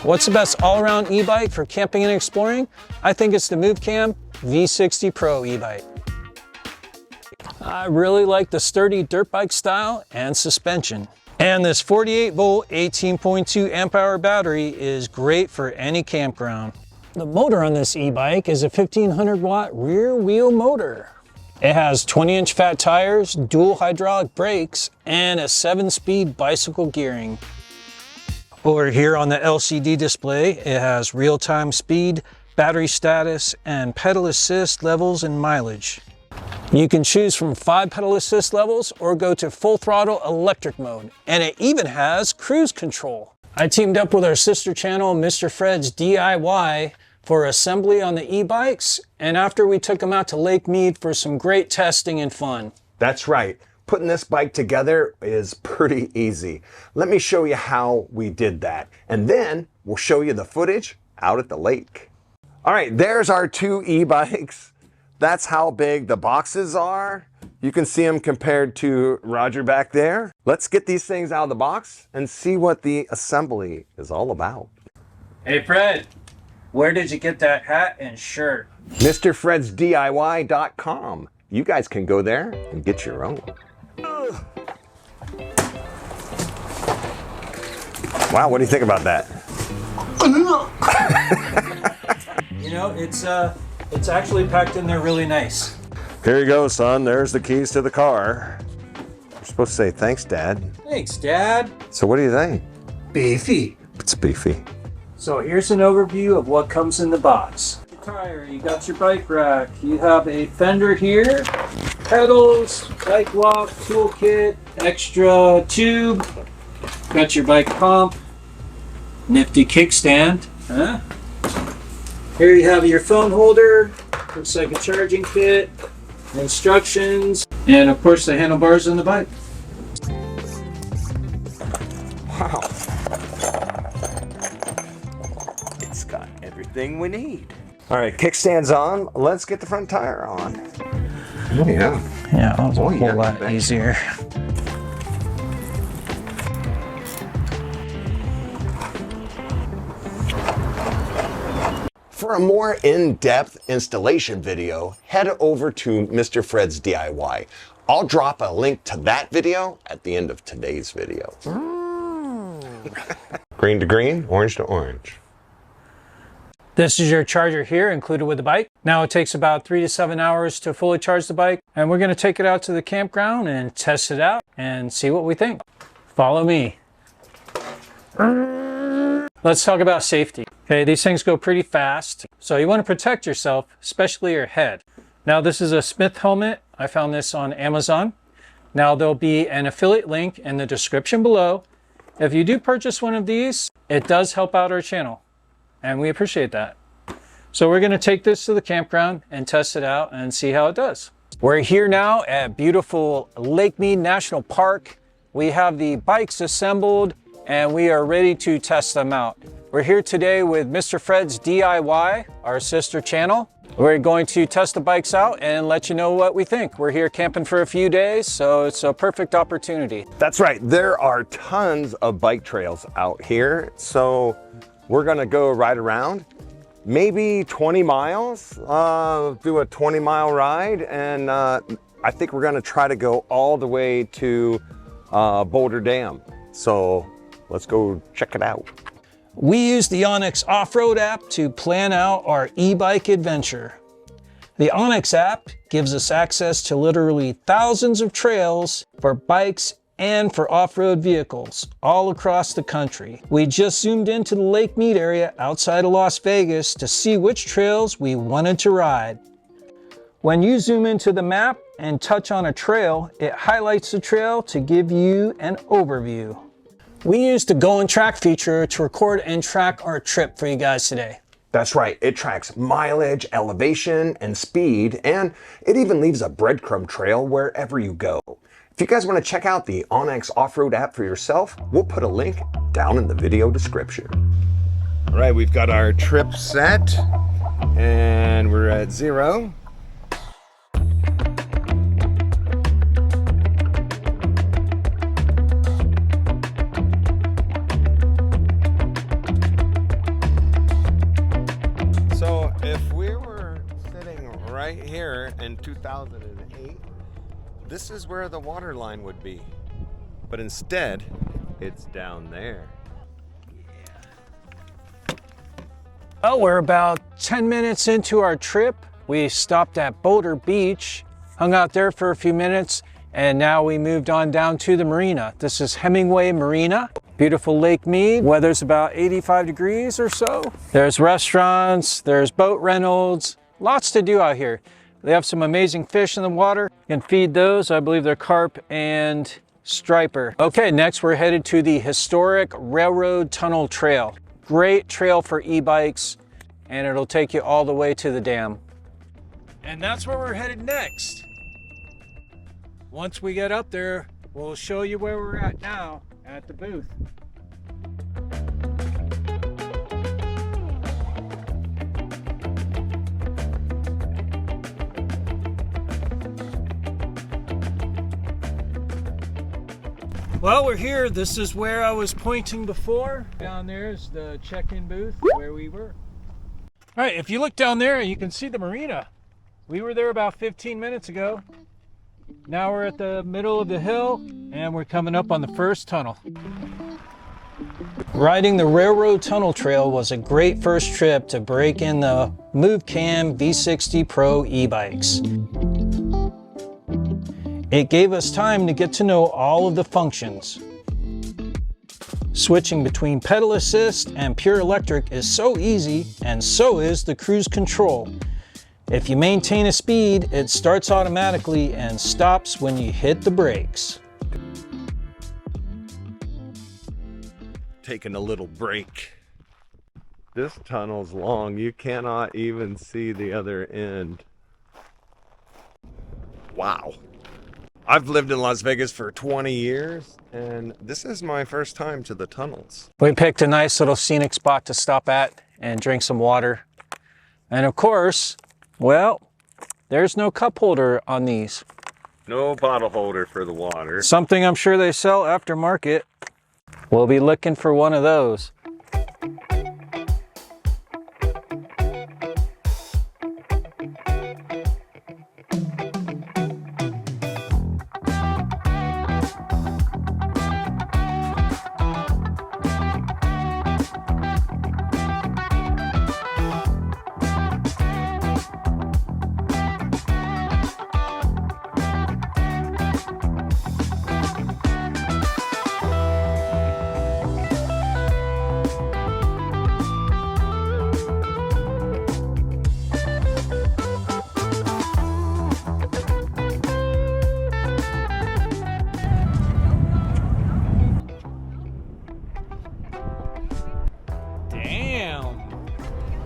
What's the best all-around e-bike for camping and exploring? I think it's the Movecan V60 Pro e-bike. I really like the sturdy dirt bike style and suspension. And this 48 volt 18.2 amp hour battery is great for any campground. The motor on this e-bike is a 1500 watt rear wheel motor. It has 20-inch fat tires, dual hydraulic brakes, and a 7-speed bicycle gearing. Over here on the LCD display, it has real-time speed, battery status, and pedal assist levels and mileage. You can choose from 5 pedal assist levels or go to full throttle electric mode, and it even has cruise control. I teamed up with our sister channel, Mr. Fred's DIY, for assembly on the e-bikes, and after we took them out to Lake Mead for some great testing and fun. That's right. Putting this bike together is pretty easy. Let me show you how we did that, and then we'll show you the footage out at the lake. All right, there's our 2 e-bikes. That's how big the boxes are. You can see them compared to Roger back there. Let's get these things out of the box and see what the assembly is all about. Hey Fred, where did you get that hat and shirt? MrFredsDIY.com. You guys can go there and get your own. Wow, what do you think about that? You know, it's actually packed in there really nice. Here you go, son. There's the keys to the car. You're supposed to say thanks, Dad. Thanks, Dad. So what do you think? Beefy. It's beefy. So here's an overview of what comes in the box. Your tire, you got your bike rack, you have a fender here, pedals, bike lock, toolkit, extra tube, got your bike pump, nifty kickstand. Huh? Here you have your phone holder, looks like a charging kit, instructions, and of course the handlebars on the bike. Wow. It's got everything we need. All right, kickstand's on. Let's get the front tire on. Oh yeah. Yeah, that was a whole lot easier. For a more in-depth installation video, head over to Mr. Fred's DIY. I'll drop a link to that video at the end of today's video. Green to green, orange to orange. This is your charger here included with the bike. Now it takes about 3 to 7 hours to fully charge the bike, and we're going to take it out to the campground and test it out and see what we think. Follow me. Let's talk about safety. Okay, these things go pretty fast, so you want to protect yourself, especially your head. Now this is a Smith helmet. I found this on Amazon. Now there'll be an affiliate link in the description below. If you do purchase one of these, it does help out our channel, and we appreciate that. So we're going to take this to the campground and test it out and see how it does. We're here now at beautiful Lake Mead National Park. We have the bikes assembled and we are ready to test them out. We're here today with Mr. Fred's DIY, our sister channel. We're going to test the bikes out and let you know what we think. We're here camping for a few days, so it's a perfect opportunity. That's right, there are tons of bike trails out here, so we're gonna go right around, maybe 20 miles, do a 20-mile ride, and I think we're gonna try to go all the way to Boulder Dam. So let's go check it out. We use the onX off-road app to plan out our e-bike adventure. The onX app gives us access to literally thousands of trails for bikes and for off-road vehicles all across the country. We just zoomed into the Lake Mead area outside of Las Vegas to see which trails we wanted to ride. When you zoom into the map and touch on a trail, it highlights the trail to give you an overview. We used the Go and Track feature to record and track our trip for you guys today. That's right, it tracks mileage, elevation, and speed, and it even leaves a breadcrumb trail wherever you go. If you guys want to check out the onX off-road app for yourself, we'll put a link down in the video description. All right, we've got our trip set, and we're at 0. right here in 2008, this is where the water line would be. But instead, it's down there. Well, we're about 10 minutes into our trip. We stopped at Boulder Beach, hung out there for a few minutes, and now we moved on down to the marina. This is Hemingway Marina. Beautiful Lake Mead. Weather's about 85 degrees or so. There's restaurants, there's boat rentals, lots to do out here. They have some amazing fish in the water. You can feed those. I believe they're carp and striper. Okay, next we're headed to the historic Railroad Tunnel Trail. Great trail for e-bikes, and it'll take you all the way to the dam. And that's where we're headed next. Once we get up there, we'll show you where we're at now at the booth. Well, we're here. This is where I was pointing before. Down there is the check-in booth where we were. All right, if you look down there, you can see the marina. We were there about 15 minutes ago. Now we're at the middle of the hill and we're coming up on the first tunnel. Riding the Railroad Tunnel Trail was a great first trip to break in the Movecan V60 Pro e-bikes. It gave us time to get to know all of the functions. Switching between pedal assist and pure electric is so easy, and so is the cruise control. If you maintain a speed, it starts automatically and stops when you hit the brakes. Taking a little break. This tunnel's long. You cannot even see the other end. Wow. I've lived in Las Vegas for 20 years, and this is my first time to the tunnels. We picked a nice little scenic spot to stop at and drink some water. And of course, well, there's no cup holder on these. No bottle holder for the water. Something I'm sure they sell aftermarket. We'll be looking for one of those.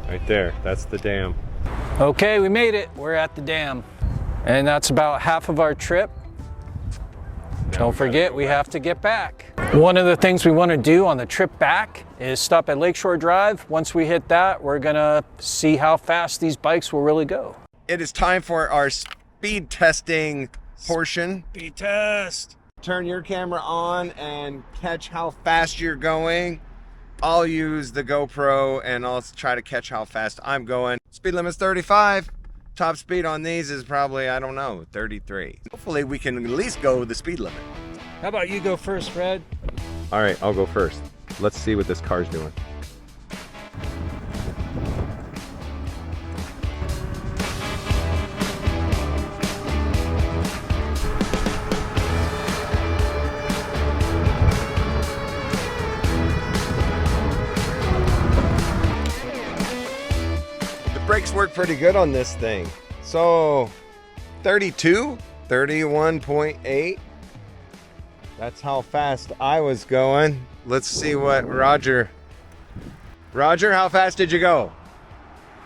Right there, that's the dam. Okay, we made it. We're at the dam. And that's about half of our trip. Don't forget, we have to get back. One of the things we want to do on the trip back is stop at Lakeshore Drive. Once we hit that, we're gonna see how fast these bikes will really go. It is time for our speed testing portion. Speed test. Turn your camera on and catch how fast you're going. I'll use the GoPro and I'll try to catch how fast I'm going. Speed limit's 35. Top speed on these is probably, I don't know, 33. Hopefully we can at least go the speed limit. How about you go first, Fred? All right, I'll go first. Let's see what this car's doing. Brakes work pretty good on this thing. So 32, 31.8. That's how fast I was going. Let's see what Roger, how fast did you go?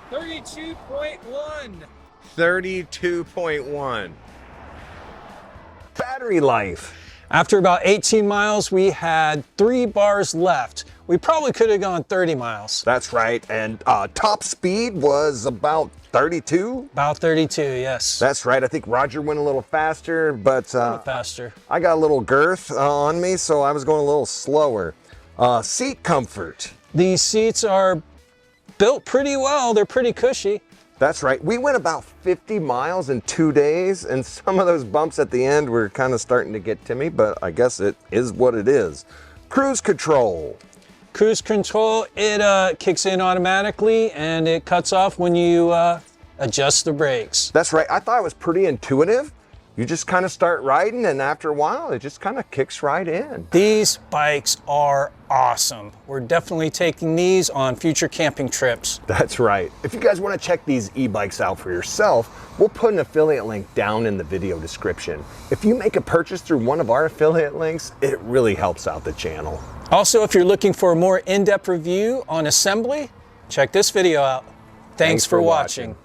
32.1. 32.1. Battery life. After about 18 miles, we had 3 bars left. We probably could have gone 30 miles. That's right, and top speed was about 32? About 32, yes. That's right, I think Roger went a little faster, but a little faster. I got a little girth on me, so I was going a little slower. Seat comfort. These seats are built pretty well. They're pretty cushy. That's right. We went about 50 miles in 2 days, and some of those bumps at the end were kind of starting to get to me, but I guess it is what it is. Cruise control. Cruise control, it kicks in automatically and it cuts off when you adjust the brakes. That's right. I thought it was pretty intuitive. You just kind of start riding, and after a while, it just kind of kicks right in. These bikes are awesome. We're definitely taking these on future camping trips. That's right. If you guys want to check these e-bikes out for yourself, we'll put an affiliate link down in the video description. If you make a purchase through one of our affiliate links, it really helps out the channel. Also, if you're looking for a more in-depth review on assembly, check this video out. Thanks for watching.